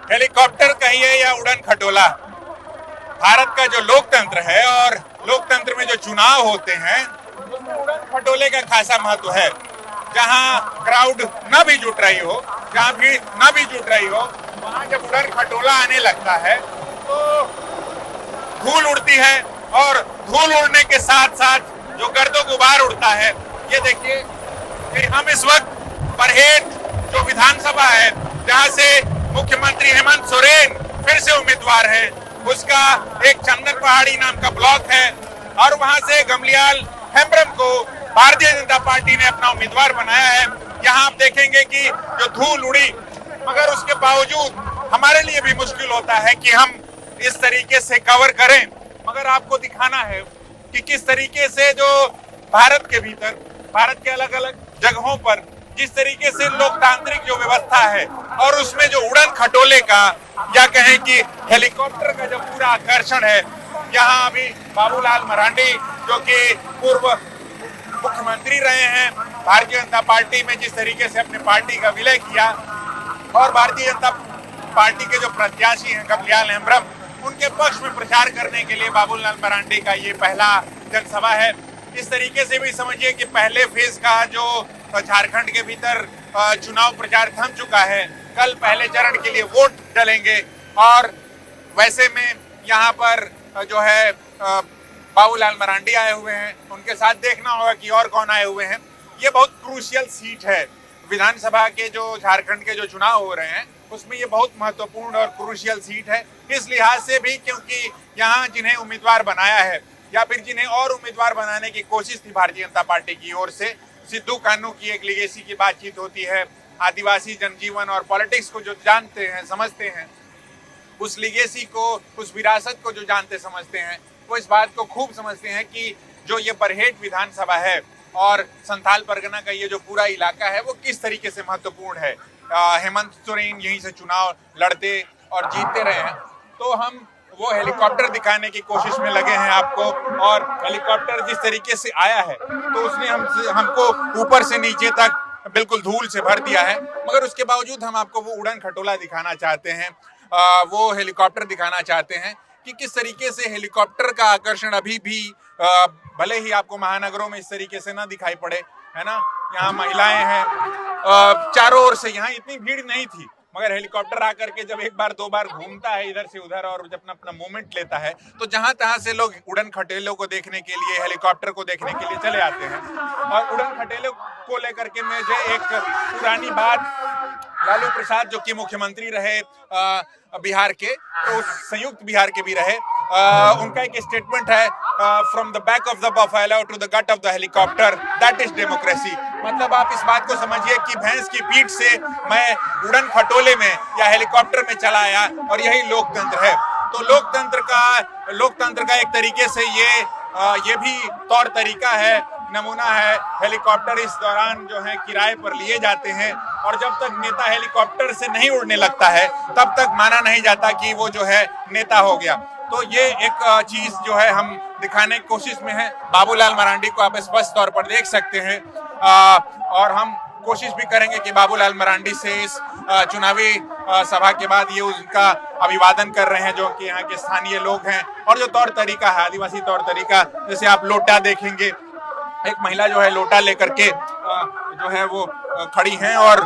Helicopter कहिए या उड़न खटोला, भारत का जो लोकतंत्र है और लोकतंत्र में जो चुनाव होते हैं उसमें उड़न खटोले का खासा महत्व है। जहां क्राउड न भी जुट रही हो, जहां भीड़ न भी जुट रही हो, वहां जब उड़न खटोला आने लगता है तो धूल उड़ती है और धूल उड़ने के साथ साथ जो गर्दो गुबार उड़ता है। ये देखिए कि हम इस वक्त बरहेट जो विधानसभा है, जहां से मुख्यमंत्री हेमंत सोरेन फिर से उम्मीदवार है, उसका एक चंदन पहाड़ी नाम का ब्लॉक है और वहां से गमलियाल हेम्ब्रम को भारतीय जनता पार्टी ने अपना उम्मीदवार बनाया है। यहाँ आप देखेंगे कि जो धूल उड़ी, मगर उसके बावजूद हमारे लिए भी मुश्किल होता है कि हम इस तरीके से कवर करें, मगर आपको दिखाना है कि किस तरीके से जो भारत के भीतर, भारत के अलग अलग जगहों पर जिस तरीके से लोकतांत्रिक जो व्यवस्था है और उसमें जो उड़न खटोले का या कहें कि हेलीकॉप्टर का जो पूरा आकर्षण है। यहाँ अभी बाबूलाल मरांडी जो कि पूर्व मुख्यमंत्री रहे हैं, भारतीय जनता पार्टी में जिस तरीके से अपने पार्टी का विलय किया और भारतीय जनता पार्टी के जो प्रत्याशी हैं गमलियाल हेम्ब्रम, उनके पक्ष में प्रचार करने के लिए बाबूलाल मरांडी का ये पहला जनसभा है। इस तरीके से भी समझिए कि पहले फेज का जो झारखंड के भीतर चुनाव प्रचार थम चुका है। कल पहले चरण के लिए वोट डलेंगे और वैसे में यहाँ पर जो है बाबूलाल मरांडी आए हुए हैं, उनके साथ देखना होगा कि और कौन आए हुए हैं। ये बहुत क्रूशियल सीट है विधानसभा के, जो झारखंड के जो चुनाव हो रहे हैं उसमें ये बहुत महत्वपूर्ण और क्रूशियल सीट है। इस लिहाज से भी क्योंकि यहाँ जिन्हें उम्मीदवार बनाया है या फिर जिन्हें और उम्मीदवार बनाने की कोशिश थी भारतीय जनता पार्टी की ओर से, सिद्धू कान्हू की एक लीगेसी की बातचीत होती है। आदिवासी जनजीवन और पॉलिटिक्स को जो जानते हैं, समझते हैं, उस लीगेसी को, उस विरासत को जो जानते समझते हैं, वो इस बात को खूब समझते हैं कि जो ये बरहेट विधानसभा है और संथाल परगना का ये जो पूरा इलाका है वो किस तरीके से महत्वपूर्ण है। हेमंत सोरेन यहीं से चुनाव लड़ते और जीतते रहे हैं, तो हम वो हेलीकॉप्टर दिखाने की कोशिश में लगे हैं आपको। और हेलीकॉप्टर जिस तरीके से आया है तो उसने हमको ऊपर से नीचे तक बिल्कुल धूल से भर दिया है, मगर उसके बावजूद हम आपको वो उड़न खटोला दिखाना चाहते हैं, वो हेलीकॉप्टर दिखाना चाहते हैं कि किस तरीके से हेलीकॉप्टर का आकर्षण अभी भी भले ही आपको महानगरों में इस तरीके से ना दिखाई पड़े, है ना। यहाँ महिलाएं हैं चारों ओर से, यहाँ इतनी भीड़ नहीं थी, मगर हेलीकॉप्टर आकर के जब एक बार दो बार घूमता है इधर से उधर और जब अपना मूवमेंट लेता है तो जहां तहां से लोग उड़न खटेलों को देखने के लिए, हेलीकॉप्टर को देखने के लिए चले आते हैं। और उड़न खटेलों को लेकर के मुझे एक पुरानी बात, लालू प्रसाद जो कि मुख्यमंत्री रहे बिहार के, तो संयुक्त बिहार के भी रहे, उनका एक स्टेटमेंट है, from the back of the buffalo to the gut of the helicopter, that is democracy. मतलब आप इस बात को समझिए कि भैंस की पीठ से मैं उड़न खटोले में या हेलीकॉप्टर में चला आया और यही लोकतंत्र है। तो लोकतंत्र का एक तरीके से ये भी तौर तरीका है, नमूना है। हेलीकॉप्टर इस दौरान जो है किराए पर लिए जाते हैं और जब तक नेता हेलीकॉप्टर से नहीं उड़ने लगता है तब तक माना नहीं जाता कि वो जो है नेता हो गया। तो ये एक चीज जो है हम दिखाने की कोशिश में है। बाबूलाल मरांडी को आप स्पष्ट तौर पर देख सकते हैं और हम कोशिश भी करेंगे कि बाबूलाल मरांडी से इस चुनावी सभा के बाद ये उनका अभिवादन कर रहे हैं जो कि यहाँ के स्थानीय लोग हैं। और जो तौर तरीका है, आदिवासी तौर तरीका, जैसे आप लोटा देखेंगे, एक महिला जो है लोटा लेकर के जो है वो खड़ी हैं और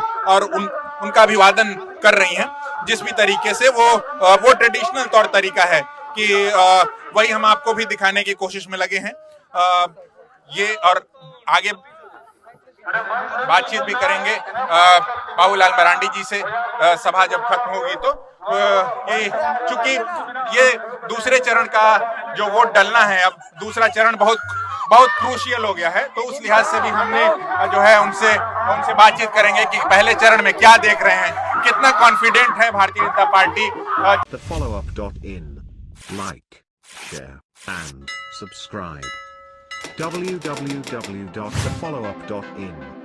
उनका अभिवादन कर रही हैं। जिस भी तरीके से वो ट्रेडिशनल तौर तरीका है कि वही हम आपको भी दिखाने की कोशिश में लगे हैं। ये और आगे बातचीत भी करेंगे बाबूलाल मरांडी जी से सभा जब खत्म होगी तो। ये चूंकि ये दूसरे चरण का जो वोट डलना है, अब दूसरा चरण बहुत क्रूशियल हो गया है, तो उस लिहाज से भी हमने जो है उनसे बातचीत करेंगे कि पहले चरण में क्या देख रहे हैं, कितना कॉन्फिडेंट है Bharatiya Janata party. thefollowup.in like, share and subscribe www.thefollowup.in